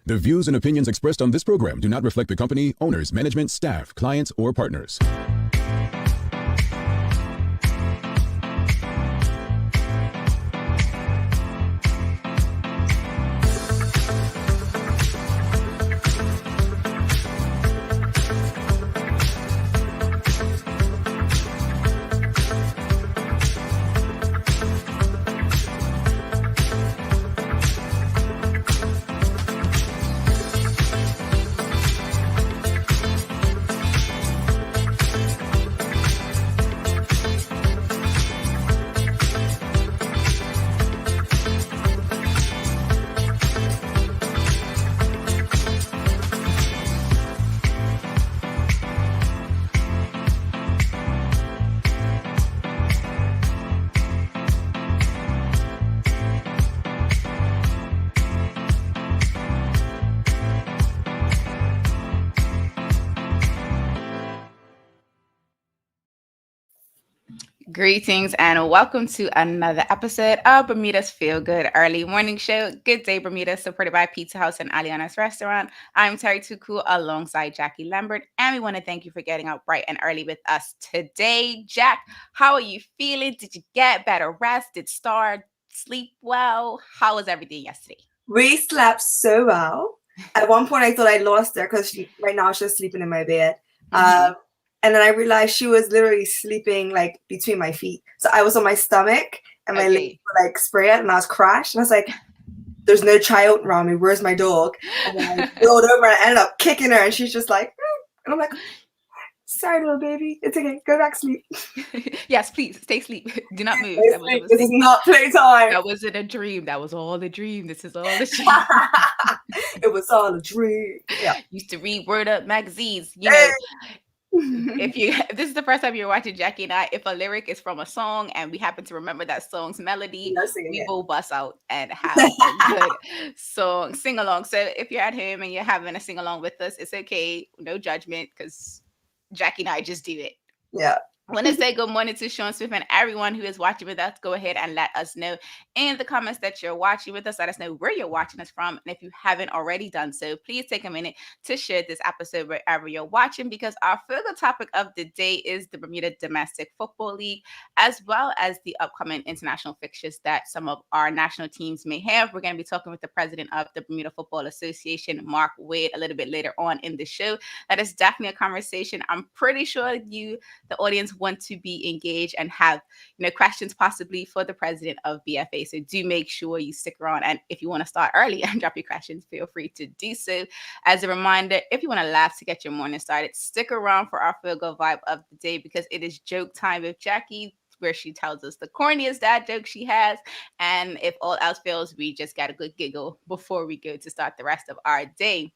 The views and opinions expressed on this program do not reflect the company, owners, management, staff, clients, or partners. Greetings and welcome to another episode of Bermuda's Feel Good Early Morning Show. Good day, Bermuda, supported by Pizza House and Aliana's Restaurant. I'm Terri Tuku alongside Jacky Lambert, and we want to thank you for getting up bright and early with us today. Jack, how are you feeling? Did you get better rest? Did Star sleep well? How was everything yesterday? We slept so well. At one point, I thought I lost her because right now she's sleeping in my bed. And then I realized she was literally sleeping like between my feet. So I was on my stomach and my legs were like spread and I was crashed. And I was like, there's no child around me. Where's my dog? And then I rolled over and I ended up kicking her and she's just like, and I'm like, sorry, little baby. It's okay. Go back to sleep. Yes, please. Stay asleep. Do not move. This is not playtime. That wasn't a dream. That was all a dream. This is all a dream. It was all a dream. Yeah. Used to read Word Up magazines. You know, if this is the first time you're watching Jacky and I, if a lyric is from a song and we happen to remember that song's melody, we will bust out and have a good song sing along. So if you're at home and you're having a sing along with us, it's okay, no judgment, because Jacky and I just do it. Yeah. I want to say good morning to Sean Swift and everyone who is watching with us. Go ahead and let us know in the comments that you're watching with us. Let us know where you're watching us from. And if you haven't already done so, please take a minute to share this episode wherever you're watching, because our further topic of the day is the Bermuda Domestic Football League, as well as the upcoming international fixtures that some of our national teams may have. We're going to be talking with the president of the Bermuda Football Association, Mark Wade, a little bit later on in the show. That is definitely a conversation I'm pretty sure you, the audience, want to be engaged and have questions possibly for the president of BFA. So do make sure you stick around, and if you want to start early and drop your questions, feel free to do so. As a reminder, if you want to laugh to get your morning started, stick around for our feel good vibe of the day, because it is joke time with Jacky, where she tells us the corniest dad joke she has, and if all else fails, we just got a good giggle before we go to start the rest of our day.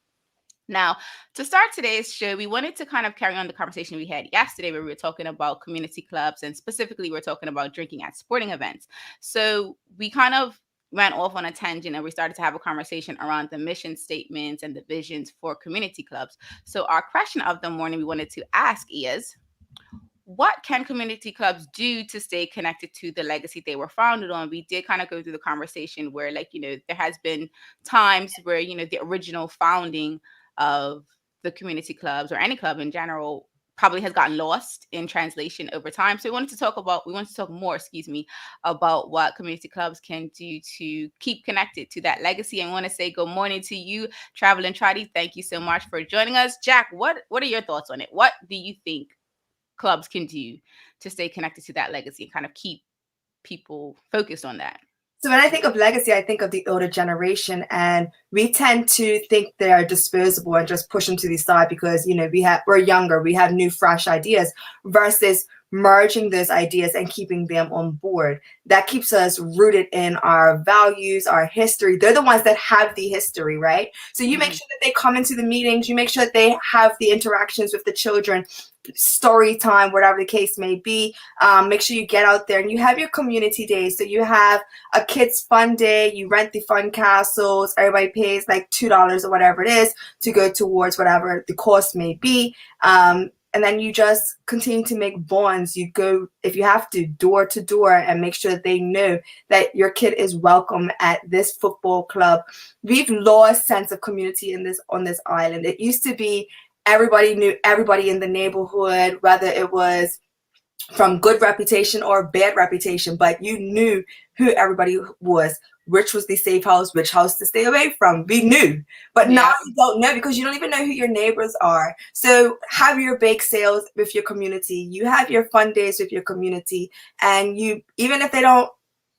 Now, to start today's show, we wanted to kind of carry on the conversation we had yesterday, where we were talking about community clubs, and specifically we're talking about drinking at sporting events. So we kind of went off on a tangent and we started to have a conversation around the mission statements and the visions for community clubs. So our question of the morning we wanted to ask is, what can community clubs do to stay connected to the legacy they were founded on? We did kind of go through the conversation where, there has been times where, the original founding of the community clubs or any club in general probably has gotten lost in translation over time. So we wanted to talk more, about what community clubs can do to keep connected to that legacy. And I want to say good morning to you, Traveling Trotty. Thank you so much for joining us. Jack, what are your thoughts on it? What do you think clubs can do to stay connected to that legacy and kind of keep people focused on that? So when I think of legacy, I think of the older generation, and we tend to think they're disposable and just push them to the side because, we're younger, we have new, fresh ideas, versus merging those ideas and keeping them on board. That keeps us rooted in our values, our history. They're the ones that have the history, right? So you make sure that they come into the meetings, you make sure that they have the interactions with the children, story time, whatever the case may be. Make sure you get out there and you have your community days. So you have a kids fun day, you rent the fun castles, everybody pays like $2 or whatever it is to go towards whatever the cost may be. and then you just continue to make bonds. You go, if you have to, door to door, and make sure that they know that your kid is welcome at this football club. We've lost sense of community on this island. It used to be everybody knew everybody in the neighborhood, whether it was from good reputation or bad reputation, but you knew who everybody was, which was the safe house, which house to stay away from. We knew, but now you don't know, because you don't even know who your neighbors are. So have your bake sales with your community. You have your fun days with your community, and you, even if they don't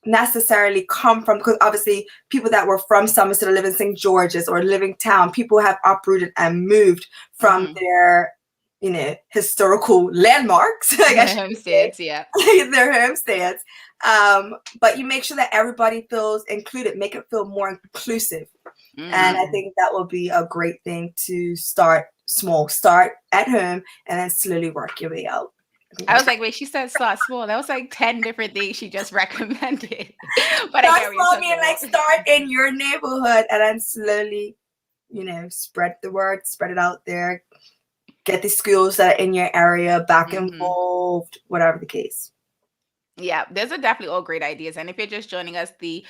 necessarily come from, because obviously people that were from Somerset or live in St. George's or living town, people have uprooted and moved from their, you know, historical landmarks, I guess homesteads, their homesteads. But you make sure that everybody feels included, make it feel more inclusive. And I think that will be a great thing to start small, start at home, and then slowly work your way out. I was like, wait, she said start small. That was like 10 different things she just recommended. But start small, mean like start in your neighborhood and then slowly, you know, spread the word, spread it out there. Get the schools that are in your area back involved, whatever the case. Yeah, those are definitely all great ideas. And if you're just joining us, the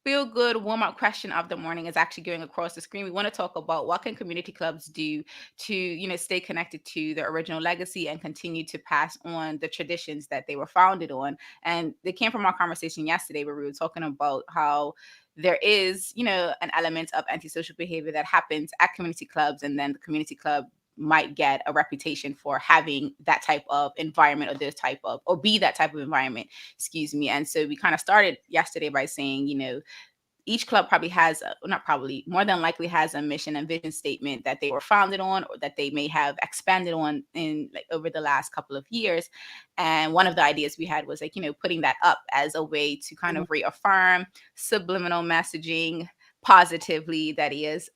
feel good warm-up question of the morning is actually going across the screen. We want to talk about what can community clubs do to, you know, stay connected to their original legacy and continue to pass on the traditions that they were founded on. And they came from our conversation yesterday where we were talking about how there is, you know, an element of antisocial behavior that happens at community clubs, and then the community club might get a reputation for having that type of environment, or this type of, or be that type of environment, excuse me. And so we kind of started yesterday by saying, you know, each club probably has, not probably, more than likely has a mission and vision statement that they were founded on, or that they may have expanded on in like over the last couple of years. And one of the ideas we had was like, you know, putting that up as a way to kind of reaffirm subliminal messaging positively, that is,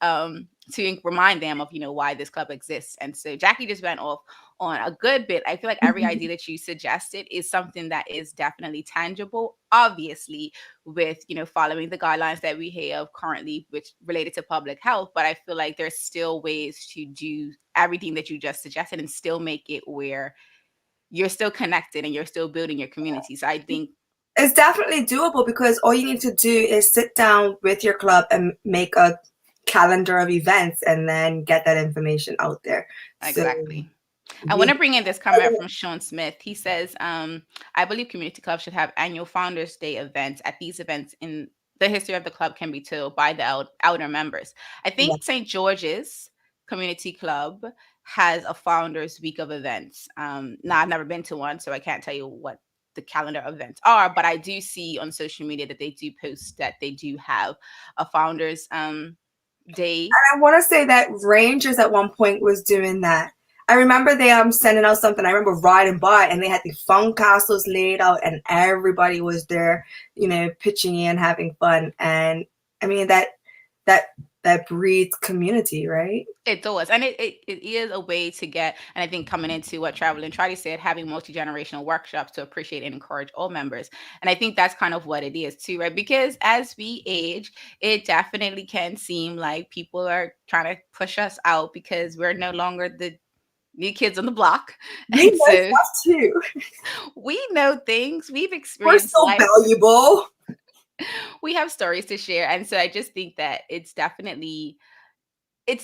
to remind them of, you know, why this club exists. And so Jacky just went off on a good bit. I feel like every idea that you suggested is something that is definitely tangible, obviously, with, you know, following the guidelines that we have currently, which related to public health. But I feel like there's still ways to do everything that you just suggested and still make it where you're still connected and you're still building your community. So I think it's definitely doable, because all you need to do is sit down with your club and make a calendar of events and then get that information out there. Exactly. So, I want to bring in this comment from Sean Smith. He says, I believe community clubs should have annual Founders Day events. At these events, in the history of the club can be told by the outer members. I think St. George's Community Club has a Founders Week of events. Now, I've never been to one, so I can't tell you what the calendar events are, but I do see on social media that they do post that they do have a Founders Day. And I want to say that Rangers at one point was doing that. I remember they sending out something. I remember riding by and they had the fun castles laid out and everybody was there, you know, pitching in, having fun. And I mean, that breeds community, right? It does. And it is a way to get, and I think coming into what Travel and Trotty said, having multi-generational workshops to appreciate and encourage all members. And I think that's kind of what it is too, right? Because as we age, it definitely can seem like people are trying to push us out because we're no longer the new kids on the block. We know stuff too. We know things. We've experienced. We're so valuable. We have stories to share. And so I just think that it's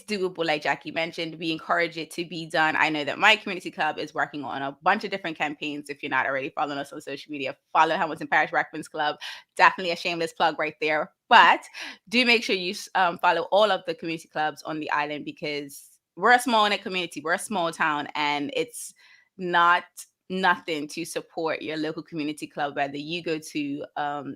doable. Like Jacky mentioned, we encourage it to be done. I know that my community club is working on a bunch of different campaigns. If you're not already following us on social media, follow Hamilton Parish Workmen's Club. Definitely a shameless plug right there. But do make sure you follow all of the community clubs on the island, because we're a small knit community. We're a small town, and it's not nothing to support your local community club, whether you go to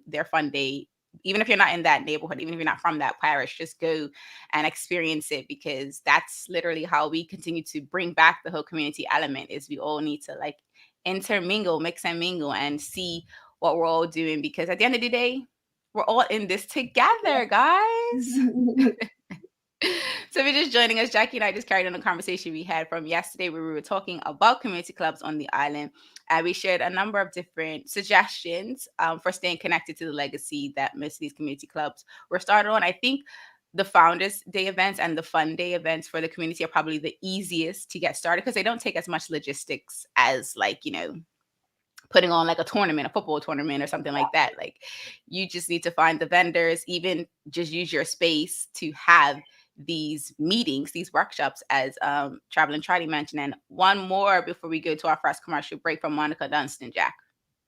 their fun day, even if you're not in that neighborhood, even if you're not from that parish, just go and experience it, because that's literally how we continue to bring back the whole community element. Is we all need to like intermingle, mix and mingle, and see what we're all doing, because at the end of the day, we're all in this together, guys. So if you're just joining us, Jacky and I just carried on a conversation we had from yesterday where we were talking about community clubs on the island. And we shared a number of different suggestions for staying connected to the legacy that most of these community clubs were started on. I think the Founders Day events and the Fun Day events for the community are probably the easiest to get started because they don't take as much logistics as like, putting on like a tournament, a football tournament or something like that. Like you just need to find the vendors, even just use your space to have these meetings, these workshops, as Traveling Charlie mentioned. And one more before we go to our first commercial break from Monica Dunstan, Jack.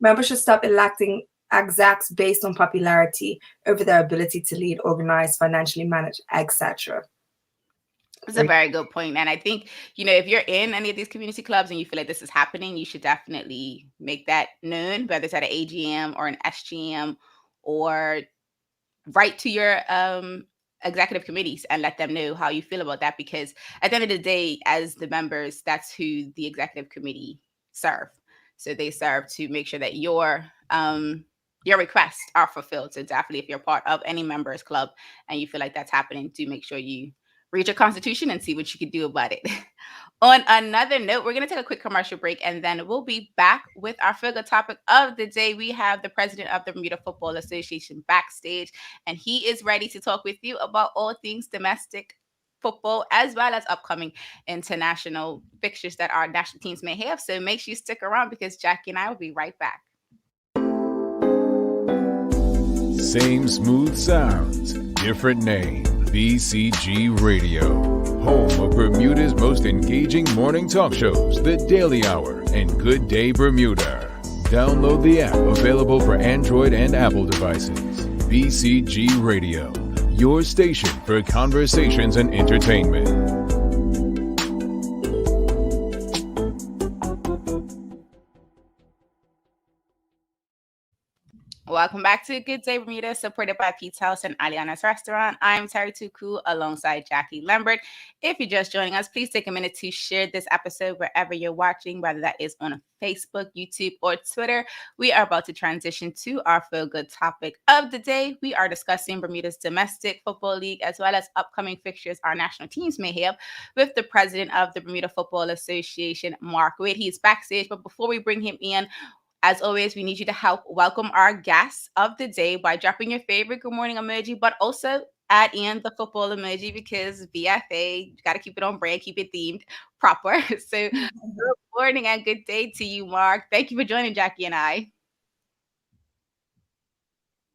Members should stop electing execs based on popularity over their ability to lead, organize, financially manage, etc. It's a very good point. And I think, if you're in any of these community clubs and you feel like this is happening, you should definitely make that known, whether it's at an AGM or an SGM, or write to your executive committees and let them know how you feel about that. Because at the end of the day, as the members, that's who the executive committee serve. So they serve to make sure that your requests are fulfilled. So definitely, if you're part of any members club and you feel like that's happening, do make sure you read your constitution and see what you can do about it. On another note, we're going to take a quick commercial break and then we'll be back with our figure topic of the day. We have the president of the Bermuda Football Association backstage, and he is ready to talk with you about all things domestic football as well as upcoming international fixtures that our national teams may have. So make sure you stick around because Jackie and I will be right back. Same smooth sounds, different name. BCG Radio, home of Bermuda's most engaging morning talk shows, The Daily Hour and Good Day Bermuda. Download the app, available for Android and Apple devices. BCG Radio, your station for conversations and entertainment. Welcome back to Good Day Bermuda, supported by Pete's House and Aliana's Restaurant. I'm Terri Tuku alongside Jackie Lambert. If you're just joining us, please take a minute to share this episode wherever you're watching, whether that is on Facebook, YouTube, or Twitter. We are about to transition to our feel good topic of the day. We are discussing Bermuda's domestic football league as well as upcoming fixtures our national teams may have with the president of the Bermuda Football Association, Mark Wade. He's backstage, but before we bring him in, as always, we need you to help welcome our guests of the day by dropping your favorite good morning emoji, but also add in the football emoji because BFA, got to keep it on brand, keep it themed proper. So good morning and good day to you, Mark. Thank you for joining Jackie and I.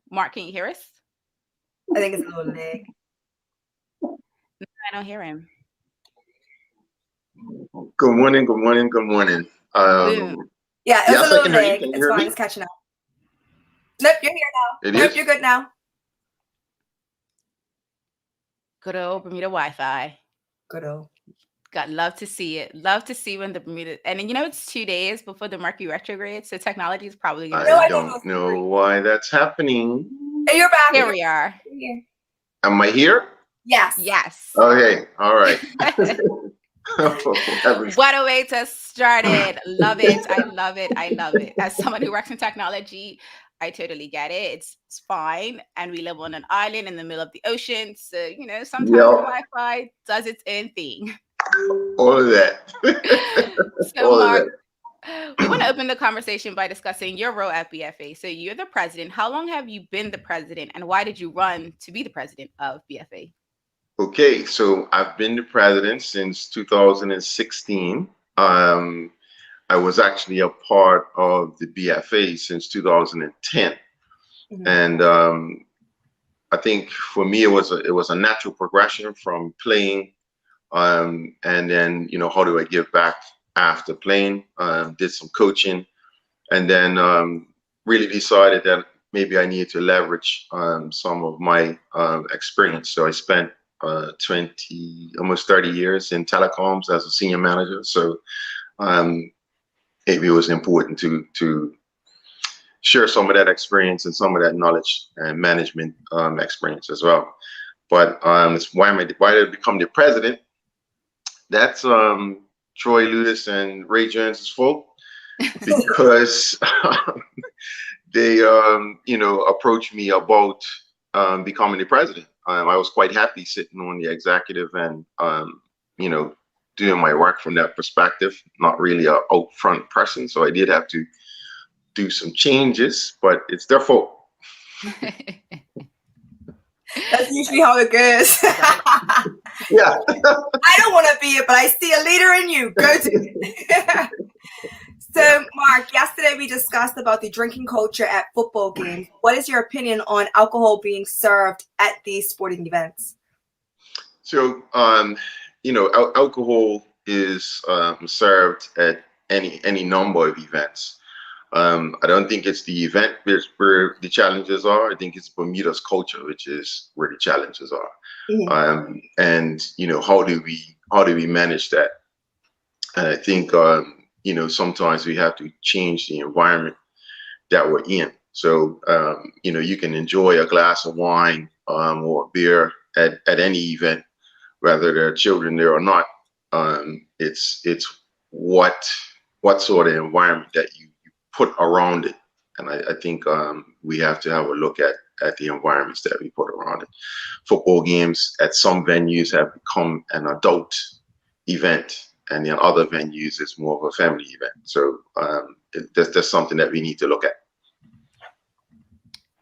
Mark, can you hear us? I think it's a little lag. No, I don't hear him. Good morning, good morning, good morning. Yeah, it was a little lag. It's fine. It's catching up. Nope, you're here now. Nope, you're good now. Good old Bermuda Wi-Fi. Good old. Love to see it. Love to see when the Bermuda, and it's 2 days before the Mercury retrograde, so technology is probably going to. I don't know why that's happening. Hey, you're back. Here we are. Here. Am I here? Yes. Yes. Okay. All right. What a way to start it. Love it. I love it. I love it. As someone who works in technology, I totally get it. It's fine. And we live on an island in the middle of the ocean. So, sometimes the Wi-Fi does its own thing. All of that. So, all Mark, we want to open the conversation by discussing your role at BFA. So you're the president. How long have you been the president, and why did you run to be the president of BFA? Okay, so I've been the president since 2016. I was actually a part of the BFA since 2010. Mm-hmm. And I think for me, it was a natural progression from playing, and then, how do I give back after playing? Did some coaching, and then really decided that maybe I needed to leverage some of my experience. So I spent almost 30 years in telecoms as a senior manager. So maybe it was important to share some of that experience and some of that knowledge and management experience as well. But why did I become the president? That's Troy Lewis and Ray Jones's fault, because they approached me about becoming the president. I was quite happy sitting on the executive and doing my work from that perspective. Not really a out front person, so I did have to do some changes, but it's their fault. That's usually how it goes. Yeah. I don't want to be it, but I see a leader in you. Go to it. So, Mark, yesterday we discussed about the drinking culture at football games. What is your opinion on alcohol being served at these sporting events? So, alcohol is served at any number of events. I don't think it's the event where the challenges are. I think it's Bermuda's culture, which is where the challenges are. Mm-hmm. And how do we manage that? And I think sometimes we have to change the environment that we're in. So you can enjoy a glass of wine or beer at any event, whether there are children there or not. It's what sort of environment that you put around it. And I think we have to have a look at the environments that we put around it. Football games at some venues have become an adult event, and in other venues it's more of a family event. So that's something that we need to look at.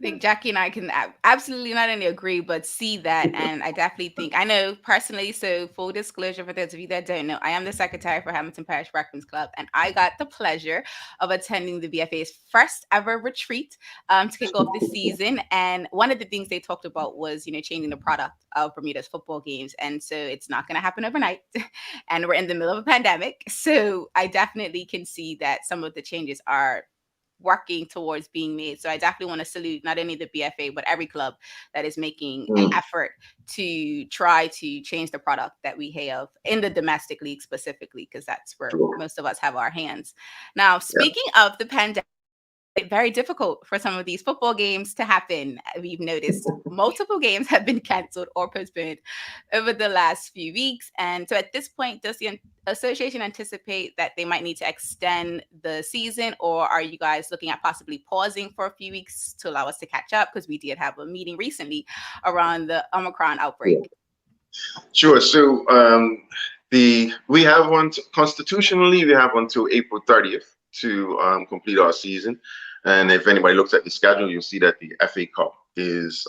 I think Jacky and I can absolutely not only agree, but see that. And I definitely think, I know personally, so full disclosure for those of you that don't know, I am the secretary for Hamilton Parish Breakfast Club, and I got the pleasure of attending the BFA's first ever retreat to kick off the season. And one of the things they talked about was, changing the product of Bermuda's football games. And so it's not going to happen overnight. And we're in the middle of a pandemic. So I definitely can see that some of the changes are working towards being made. So I definitely want to salute not only the BFA, but every club that is making an effort to try to change the product that we have in the domestic league specifically, because that's where most of us have our hands. Now, speaking of the pandemic, very difficult for some of these football games to happen. We've noticed multiple games have been canceled or postponed over the last few weeks. And so at this point, does the association anticipate that they might need to extend the season, or are you guys looking at possibly pausing for a few weeks to allow us to catch up? Because we did have a meeting recently around the Omicron outbreak. Sure. So we have constitutionally, we have until April 30th to complete our season. And if anybody looks at the schedule, you'll see that the FA Cup is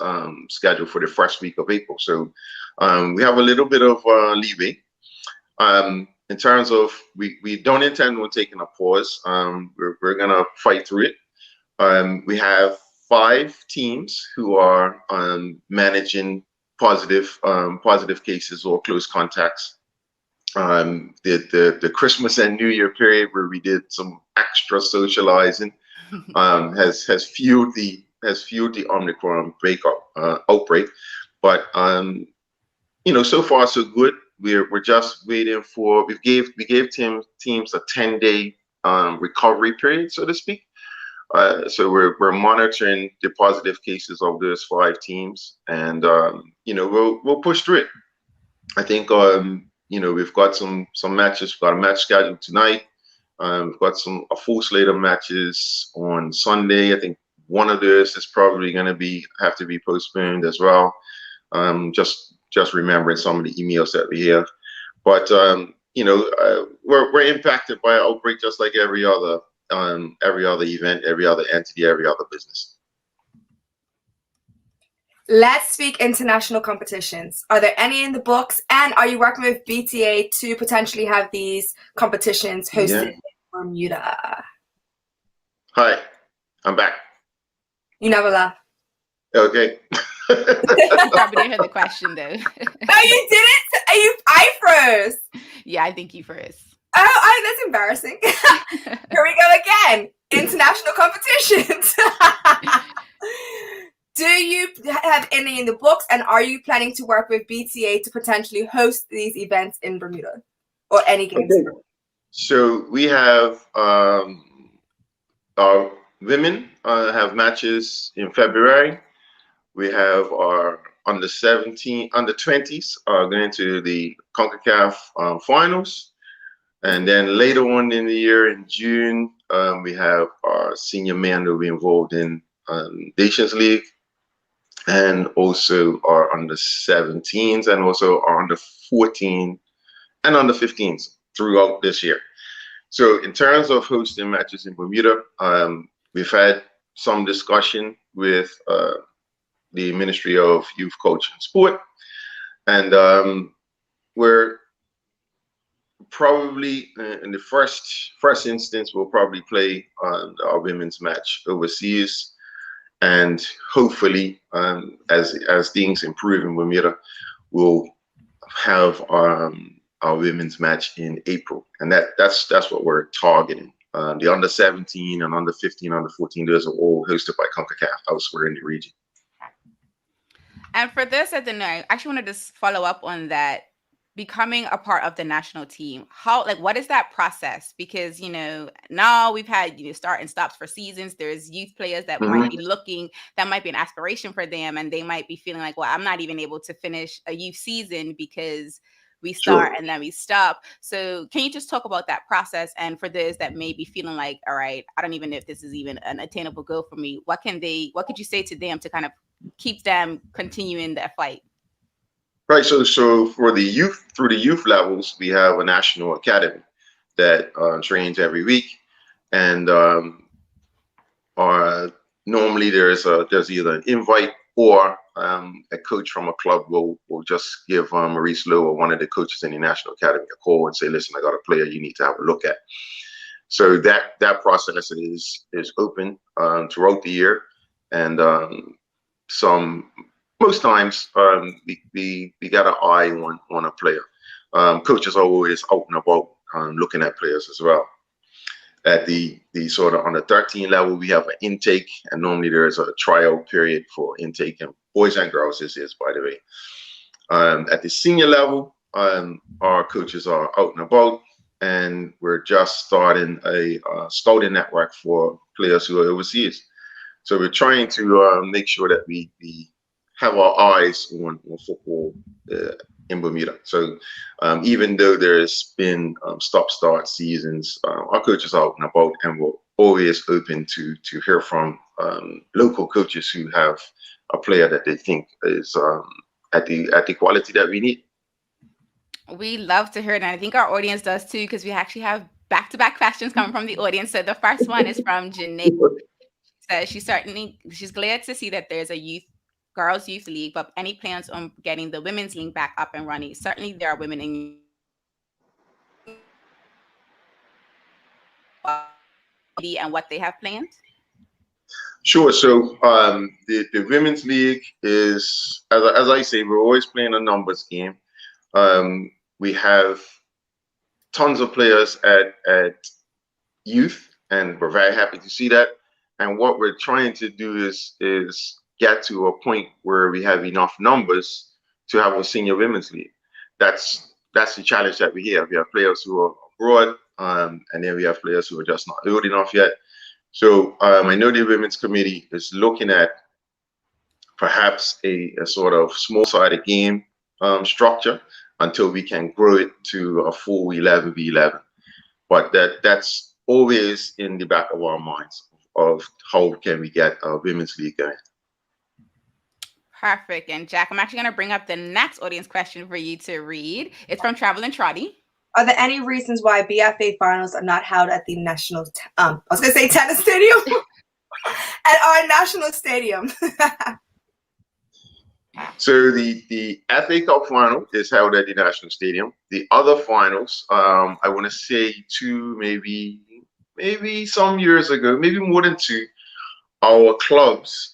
scheduled for the first week of April. So we have a little bit of leeway. In terms of, we don't intend on taking a pause. We're going to fight through it. We have 5 teams who are managing positive cases or close contacts. The Christmas and New Year period where we did some extra socializing has fueled the Omicron outbreak. But so far so good. We're just waiting for, we gave teams a 10-day recovery period, so to speak. So we're monitoring the positive cases of those 5 teams, and we'll push through it. I think we've got some matches. We've got a match scheduled tonight. We've got a full slate of matches on Sunday. I think one of those is probably going to have to be postponed as well. Just remembering some of the emails that we have, but we're impacted by an outbreak just like every other event, every other entity, every other business. Let's speak international competitions. Are there any in the books? And are you working with BTA to potentially have these competitions hosted in Bermuda? Hi, I'm back. You never laugh. Okay. Probably didn't hear the question though. Oh, you didn't? I froze. Yeah, I think you froze. Oh, that's embarrassing. Here we go again. International competitions. Do you have any in the books, and are you planning to work with BTA to potentially host these events in Bermuda or any games? Okay. So we have our women have matches in February. We have our under 20s going to the CONCACAF finals. And then later on in the year in June, we have our senior men who will be involved in Nations League, and also our under 17s, and also our under 14 and under 15s throughout this year. So in terms of hosting matches in Bermuda, we've had some discussion with the Ministry of Youth, Culture, and Sport, and we're probably in the first instance we'll probably play our women's match overseas, and hopefully as things improve in Bermuda, we'll have our women's match in April, and that's what we're targeting. The under 17 and under 15, under 14, those are all hosted by CONCACAF elsewhere in the region. And for this, I don't know, I actually want to just follow up on that. Becoming a part of the national team, what is that process? Because now we've had start and stops for seasons. There's youth players that might be looking, that might be an aspiration for them, and they might be feeling like, well, I'm not even able to finish a youth season because we start and then we stop. So can you just talk about that process? And for those that may be feeling like, all right, I don't even know if this is even an attainable goal for me, what could you say to them to kind of keep them continuing their fight? Right. So for the youth, through the youth levels, we have a national academy that trains every week, and normally there's either an invite or a coach from a club will just give Maurice Lowe or one of the coaches in the national academy a call and say, listen, I got a player you need to have a look at. So that process is open throughout the year, and most times we got an eye on a player. Coaches are always out and about looking at players as well. At the sort of on the 13 level, we have an intake, and normally there's a tryout period for intake, and boys and girls this is, by the way. At the senior level, our coaches are out and about, and we're just starting a scouting network for players who are overseas. So we're trying to make sure that we have our eyes on football in Bermuda. So even though there's been stop-start seasons, our coaches are out and about, and we're always open to hear from local coaches who have a player that they think is at the quality that we need. We love to hear it, and I think our audience does too, because we actually have back-to-back questions coming from the audience. So the first one is from Janae. So she's glad to see that there's a girls youth league, but any plans on getting the women's league back up and running? Certainly there are women in and what they have planned. Sure. So the women's league is, as I say, we're always playing a numbers game. We have tons of players at youth, and we're very happy to see that. And what we're trying to do is get to a point where we have enough numbers to have a senior women's league. That's the challenge that we have. We have players who are abroad, and then we have players who are just not old enough yet. So I know the women's committee is looking at perhaps a sort of small-sided game structure until we can grow it to a full 11v11. But that's always in the back of our minds of how can we get a women's league going. Perfect. And Jack, I'm actually going to bring up the next audience question for you to read. It's from Travel and Trotty. Are there any reasons why BFA finals are not held at the national, I was going to say tennis stadium, at our national stadium? So the FA Cup final is held at the national stadium. The other finals, I want to say two, maybe some years ago, maybe more than two, our clubs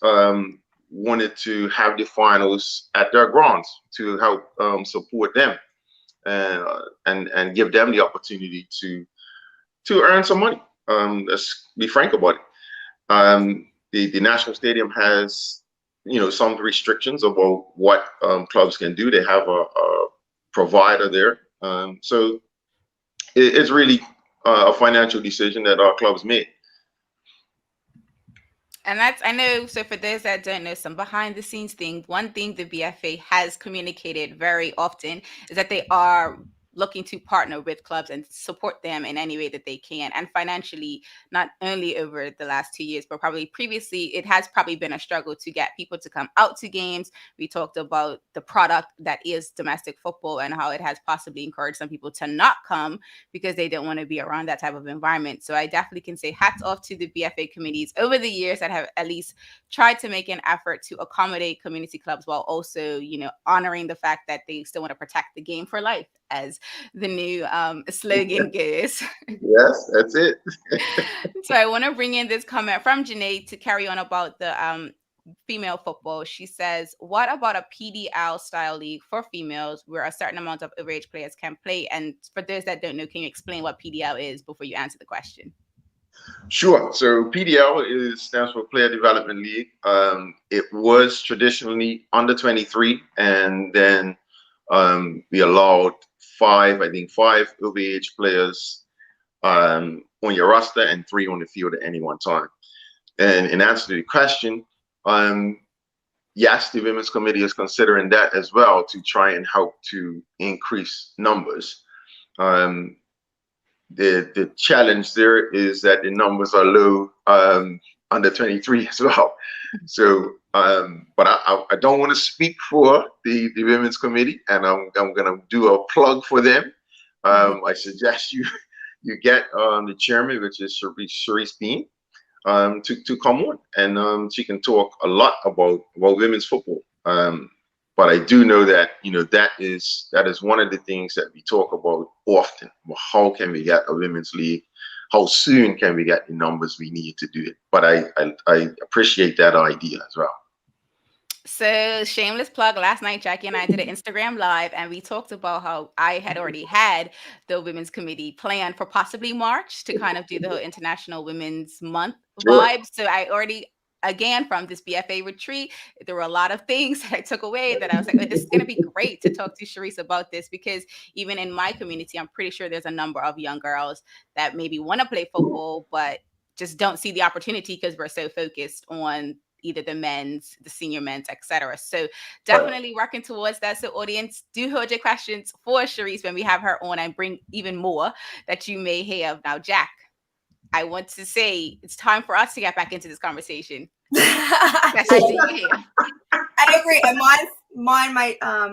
wanted to have the finals at their grounds to help support them and give them the opportunity to earn some money. Let's be frank about it. The national stadium has some restrictions about what clubs can do. They have a provider there, so it's really a financial decision that our clubs made. And I know, so for those that don't know, some behind the scenes thing, one thing the BFA has communicated very often is that they are looking to partner with clubs and support them in any way that they can, and financially, not only over the last 2 years, but probably previously, it has probably been a struggle to get people to come out to games. We talked about the product that is domestic football and how it has possibly encouraged some people to not come because they don't want to be around that type of environment. So I definitely can say hats off to the BFA committees over the years that have at least tried to make an effort to accommodate community clubs while also, honoring the fact that they still want to protect the game for life, as the new slogan goes. Yes, that's it. So I want to bring in this comment from Janae to carry on about the female football. She says, what about a PDL style league for females where a certain amount of overage players can play? And for those that don't know, can you explain what PDL is before you answer the question? Sure. So PDL stands for Player Development League. It was traditionally under 23, and then we allowed five overage players on your roster and 3 on the field at any one time. And in answer to the question, yes, the Women's Committee is considering that as well to try and help to increase numbers. The challenge there is that the numbers are low under 23 as well. So, but I don't want to speak for the Women's Committee, and I'm going to do a plug for them. I suggest you get the chairman, which is Sharice Bean, to come on, and she can talk a lot about women's football. But I do know that that is one of the things that we talk about often. Well, how can we get a women's league? How soon can we get the numbers we need to do it? But I appreciate that idea as well. So, shameless plug, last night Jacky and I did an Instagram live, and we talked about how I had already had the Women's Committee planned for possibly March to kind of do the International Women's Month vibe. So I already, again, from this BFA retreat, there were a lot of things that I took away that I was like, this is going to be great to talk to Sharice about this, because even in my community, I'm pretty sure there's a number of young girls that maybe want to play football, but just don't see the opportunity because we're so focused on either the men's, the senior men's, etc. So definitely working towards that. So audience, do hold your questions for Sharice when we have her on, and bring even more that you may have. Now, Jack, I want to say it's time for us to get back into this conversation. I agree. And mine might, I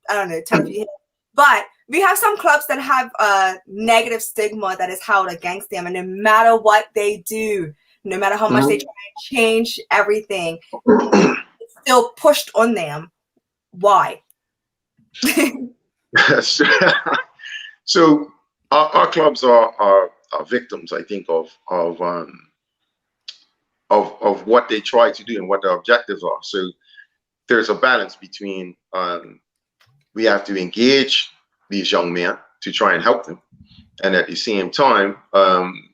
don't know, tough you hit. But we have some clubs that have a negative stigma that is held against them. And no matter what they do, no matter how much they try and change everything, it's still pushed on them. Why? So our clubs are victims, I think, of what they try to do and what their objectives are. So there's a balance between we have to engage these young men to try and help them, and at the same time,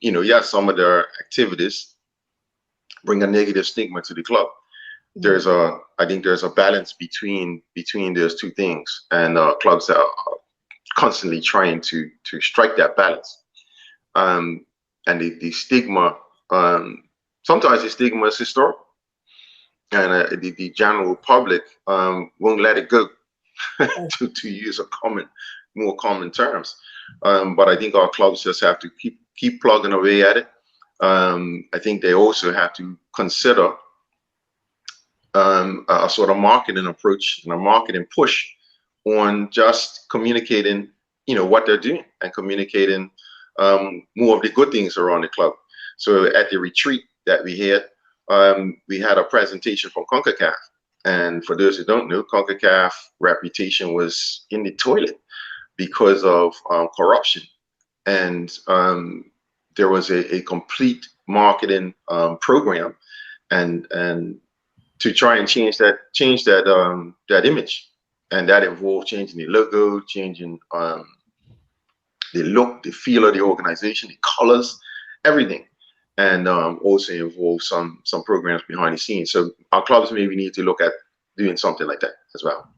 yes, some of their activities bring a negative stigma to the club. I think there's a balance between those two things, and clubs are constantly trying to strike that balance. And the stigma, sometimes the stigma is historical, and the general public won't let it go, to use more common terms. But I think our clubs just have to keep plugging away at it. I think they also have to consider a sort of marketing approach and a marketing push on just communicating, what they're doing, and communicating more of the good things around the club. So at the retreat that we had a presentation from CONCACAF. And for those who don't know, CONCACAF reputation was in the toilet because of corruption. And there was a complete marketing program and to try and change that image. And that involved changing the logo, changing the look, the feel of the organization, the colors, everything. And also involve some programs behind the scenes. So our clubs maybe need to look at doing something like that as well.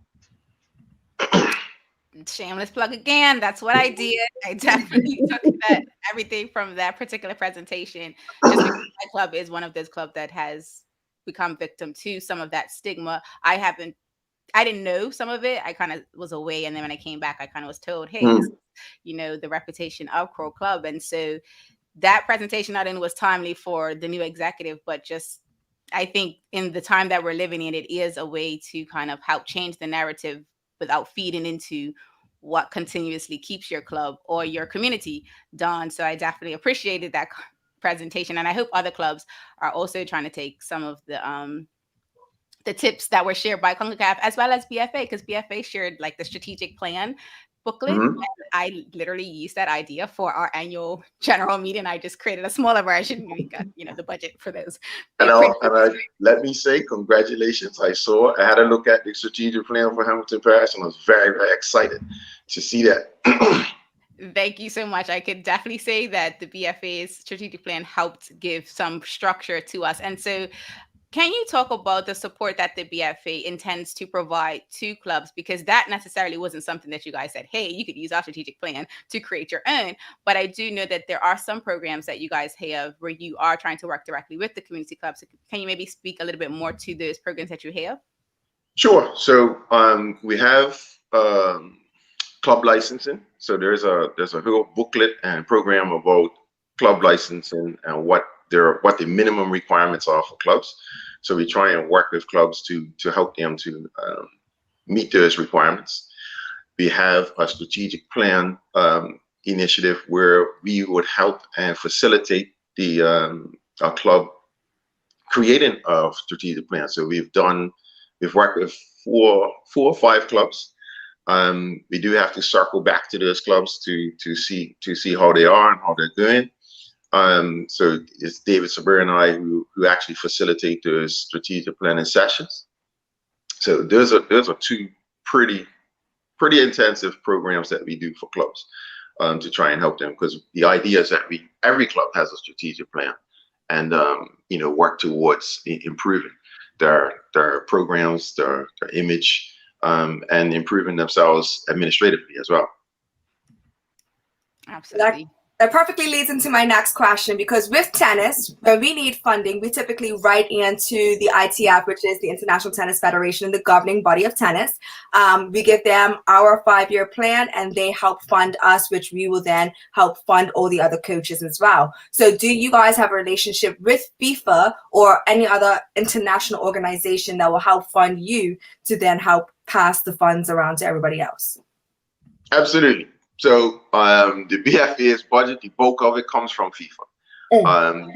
Shameless plug again. That's what I did. I definitely took everything from that particular presentation. Just because my club is one of those clubs that has become victim to some of that stigma. I didn't know some of it. I kind of was away, and then when I came back, I kind of was told, hey, this is the reputation of Crow Club. And so that presentation not only was timely for the new executive, but just I think in the time that we're living in, it is a way to kind of help change the narrative without feeding into what continuously keeps your club or your community down. So I definitely appreciated that presentation, and I hope other clubs are also trying to take some of the tips that were shared by CONCACAF as well as BFA, because BFA shared like the strategic plan booklet. Mhm. And I literally used that idea for our annual general meeting. I just created a smaller version. We got, the budget for those. Let me say congratulations. I had a look at the strategic plan for Hamilton Parish and I was very, very excited to see that. Thank you so much. I could definitely say that the BFA's strategic plan helped give some structure to us. And so can you talk about the support that the BFA intends to provide to clubs? Because that necessarily wasn't something that you guys said, hey, you could use our strategic plan to create your own. But I do know that there are some programs that you guys have where you are trying to work directly with the community clubs. So can you maybe speak a little bit more to those programs that you have? Sure. So we have club licensing. So there's a whole booklet and program about club licensing and what the minimum requirements are for clubs. So we try and work with clubs to help them to meet those requirements. We have a strategic plan initiative where we would help and facilitate the our club creating a strategic plan. So we've worked with four or five clubs. We do have to circle back to those clubs to see how they are and how they're doing. So it's David Saber and I who actually facilitate those strategic planning sessions. So those are two pretty intensive programs that we do for clubs to try and help them, because the idea is that every club has a strategic plan and work towards improving their programs, their image, and improving themselves administratively as well. Absolutely. That perfectly leads into my next question, because with tennis, when we need funding, we typically write into the ITF, which is the International Tennis Federation, the governing body of tennis. We give them our 5-year plan and they help fund us, which we will then help fund all the other coaches as well. So do you guys have a relationship with FIFA or any other international organization that will help fund you to then help pass the funds around to everybody else? Absolutely. So the BFA's budget, the bulk of it comes from FIFA.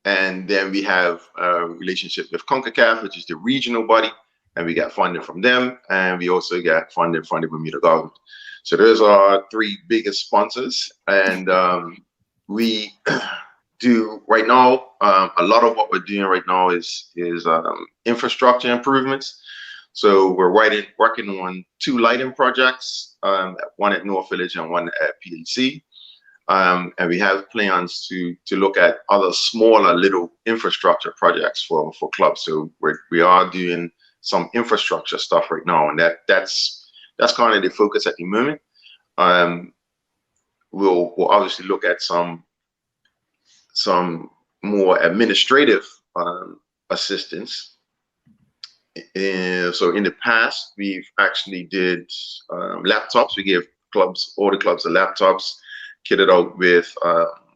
And then we have a relationship with CONCACAF, which is the regional body, and we get funding from them. And we also get funding from the Bermuda government. So those are our 3 biggest sponsors. And we do right now, a lot of what we're doing right now is infrastructure improvements. So we're working on 2 lighting projects, one at North Village and one at PHC. And we have plans to look at other smaller little infrastructure projects for clubs. So we are doing some infrastructure stuff right now, and that's kind of the focus at the moment. We'll obviously look at some more administrative assistance. So in the past, we've actually did laptops. We gave all the clubs the laptops, kitted out with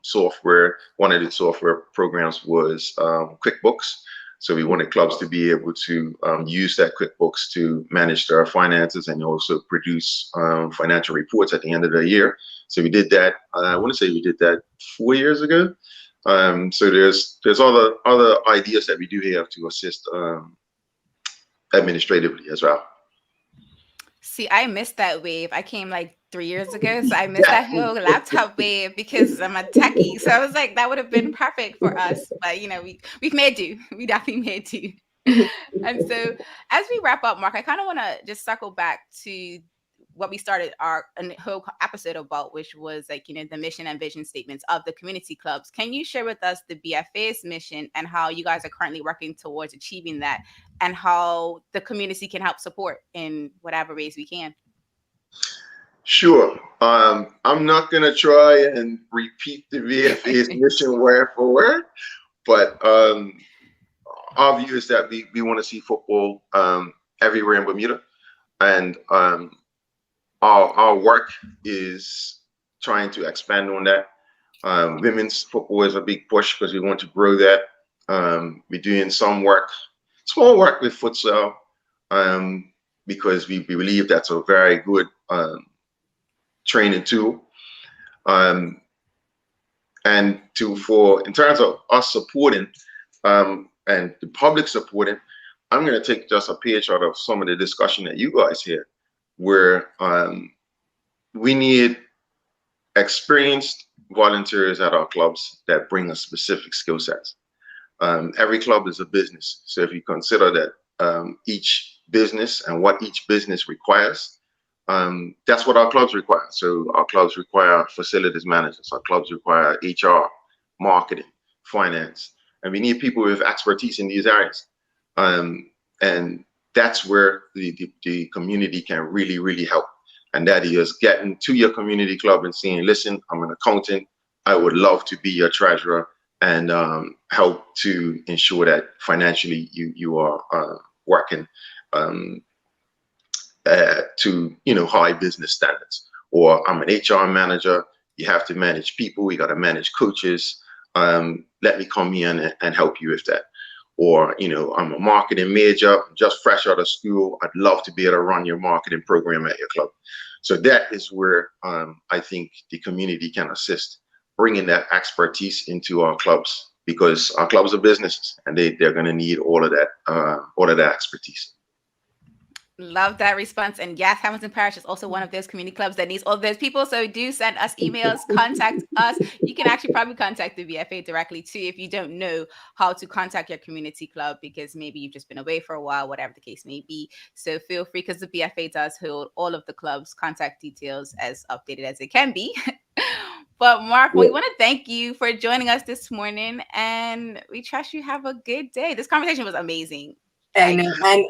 software. One of the software programs was QuickBooks. So we wanted clubs to be able to use that QuickBooks to manage their finances and also produce financial reports at the end of the year. So we did that. I want to say we did that 4 years ago. So there's other ideas that we do have to assist administratively as well. See, I missed that wave. I came like 3 years ago, so I missed that whole laptop wave because I'm a techie. So I was like, that would have been perfect for us. But we've made do. We definitely made do. And so as we wrap up, Mark, I kind of want to just circle back to what we started our whole episode about, which was like, the mission and vision statements of the community clubs. Can you share with us the BFA's mission and how you guys are currently working towards achieving that, and how the community can help support in whatever ways we can? Sure. I'm not going to try and repeat the BFA's mission word for word, but our view is that we want to see football everywhere in Bermuda, and our work is trying to expand on that. Women's football is a big push because we want to grow that. We're doing some work, small work with futsal, because we believe that's a very good training tool. And in terms of us supporting and the public supporting, I'm going to take just a page out of some of the discussion that you guys hear, where we need experienced volunteers at our clubs that bring us specific skill sets. Every club is a business. So if you consider that each business and what each business requires, that's what our clubs require. So our clubs require facilities managers, our clubs require HR, marketing, finance, and we need people with expertise in these areas. And that's where the community can really, really help. And that is getting to your community club and saying, listen, I'm an accountant. I would love to be your treasurer and help to ensure that financially you are working to high business standards. Or I'm an HR manager. You have to manage people. You got to manage coaches. Let me come in and help you with that. Or, I'm a marketing major, just fresh out of school. I'd love to be able to run your marketing program at your club. So that is where I think the community can assist, bringing that expertise into our clubs, because our clubs are businesses and they're going to need all of that expertise. Love that response. And yes, Hamilton Parish is also one of those community clubs that needs all those people. So do send us emails, contact us. You can actually probably contact the BFA directly too if you don't know how to contact your community club, because maybe you've just been away for a while, whatever the case may be. So feel free, because the BFA does hold all of the club's contact details as updated as it can be. But Mark, we want to thank you for joining us this morning, and we trust you have a good day. This conversation was amazing. I know. And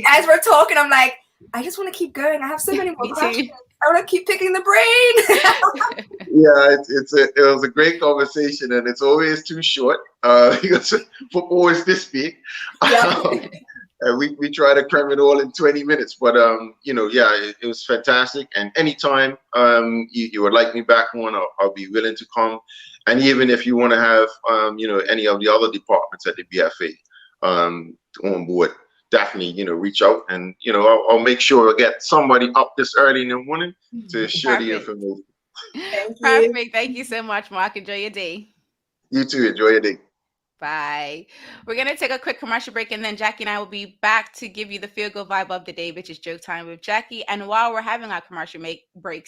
as we're talking, I'm like, I just want to keep going. I have so many more questions. I want to keep picking the brain. Yeah, it was a great conversation, and it's always too short because football is this big. Yeah. And we try to cram it all in 20 minutes, but it was fantastic. And anytime you would like me back on, I'll be willing to come. And even if you want to have any of the other departments at the BFA on board, definitely reach out, and I'll make sure I get somebody up this early in the morning to share the information. Perfect. Thank you so much, Mark. Enjoy your day. You too. Enjoy your day. Bye. We're going to take a quick commercial break, and then Jackie and I will be back to give you the feel good vibe of the day, which is joke time with Jackie. And while we're having our commercial break,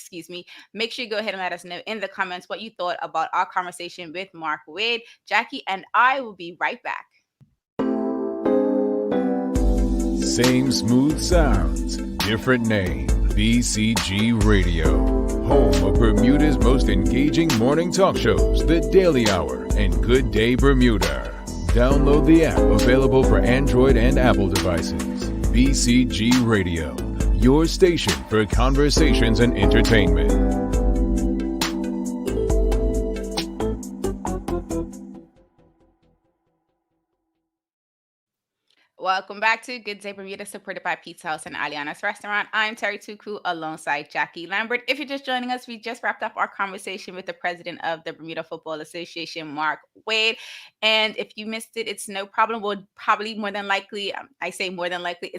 make sure you go ahead and let us know in the comments what you thought about our conversation with Mark Wade. Jackie and I will be right back. Same smooth sounds, different name. BCG Radio, home of Bermuda's most engaging morning talk shows, The Daily Hour and Good Day Bermuda. Download the app, available for Android and Apple devices. BCG Radio, your station for conversations and entertainment. Welcome back to Good Day Bermuda, supported by Pizza House and Aliana's Restaurant. I'm Terri Tuku alongside Jackie Lambert. If you're just joining us, we just wrapped up our conversation with the president of the Bermuda Football Association, Mark Wade. And if you missed it, it's no problem. We'll probably more than likely, I say more than likely,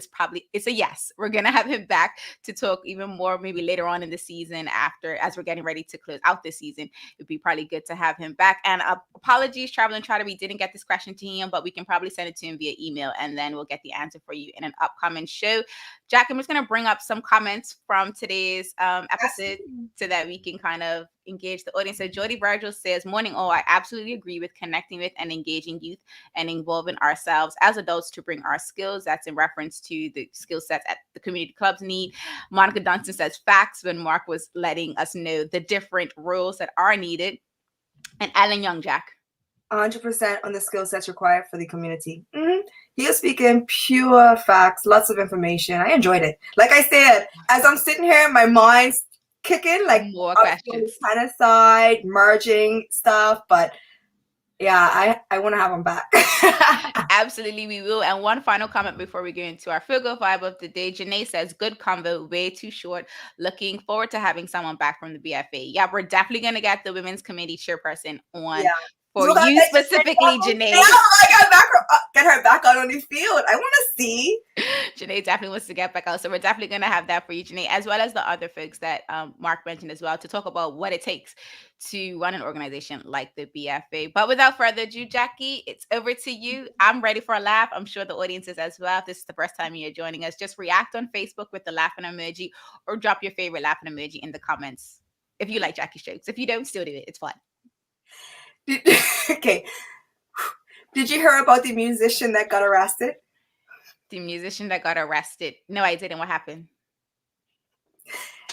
it's a yes. We're going to have him back to talk even more, maybe later on in the season as we're getting ready to close out this season. It'd be probably good to have him back. And apologies, Travel and Trotter, we didn't get this question to him, but we can probably send it to him via email, and then we'll get the answer for you in an upcoming show. Jack, I'm just going to bring up some comments from today's episode so that we can kind of engage the audience. So Jody Virgil says, morning all, I absolutely agree with connecting with and engaging youth and involving ourselves as adults to bring our skills. That's in reference to the skill sets that the community clubs need. Monica Dunstan says facts when Mark was letting us know the different roles that are needed. And Alan Young, Jack. 100% on the skill sets required for the community. He was speaking pure facts, lots of information. I enjoyed it. Like I said, as I'm sitting here, my mind's kicking, like more questions, kind of side, merging stuff, but Yeah, I want to have them back. Absolutely, we will. And one final comment before we go into our Feel Good Vibe of the day. Janae says, good convo, way too short. Looking forward to having someone back from the BFA. Yeah, we're definitely going to get the women's committee chairperson on Yeah. for You gotta you get your specifically, back on- Janae. Yeah, I get her back out on the field. I want to see. Janae definitely wants to get back out. So we're definitely going to have that for you, Janae, as well as the other folks that Mark mentioned as well, to talk about what it takes to run an organization like the BFA. But without further ado, Jackie, it's over to you. I'm ready for a laugh. I'm sure the audience is as well. If this is the first time you're joining us, just react on Facebook with the laughing emoji or drop your favorite laughing emoji in the comments. If you like Jackie's jokes. If you don't, still do it. It's fun. Okay. Did you hear about the musician that got arrested? The musician that got arrested. No, I didn't. What happened?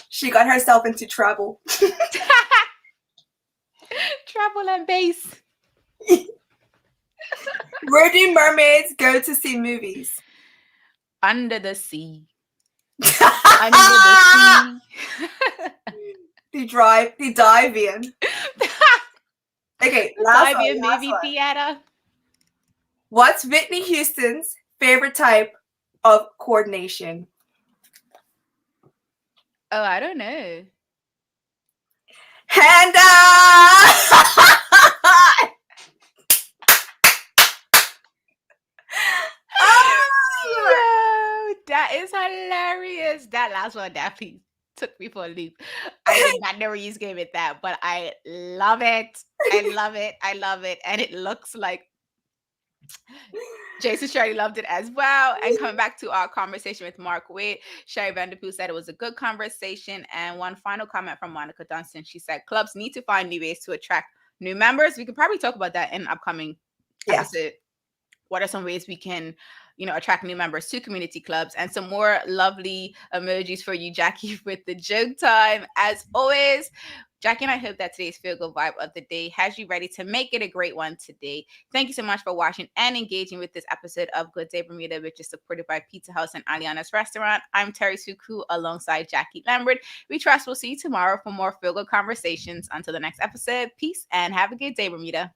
She got herself into trouble. Trouble and bass. Where do mermaids go to see movies? Under the sea. Under the sea. They dive in. Okay, last one, movie theater. What's Whitney Houston's favorite type of coordination? Oh, I don't know. Hand Yo, that is hilarious. That last one definitely took me for a loop. I did not know where you gave it that, but I love it. I love it. I love it. And it looks like Jason Sherry loved it as well. And coming back to our conversation with Mark Wade, Sherry Vanderpool said it was a good conversation. And one final comment from Monica Dunstan. She said, clubs need to find new ways to attract new members. We could probably talk about that in an upcoming episode. What are some ways we can, attract new members to community clubs? And some more lovely emojis for you, Jackie, with the joke time. As always, Jackie and I hope that today's Feel Good Vibe of the day has you ready to make it a great one today. Thank you so much for watching and engaging with this episode of Good Day Bermuda, which is supported by Pizza House and Aliana's Restaurant. I'm Terri Suku alongside Jackie Lambert. We trust we'll see you tomorrow for more Feel Good conversations. Until the next episode, peace and have a good day, Bermuda.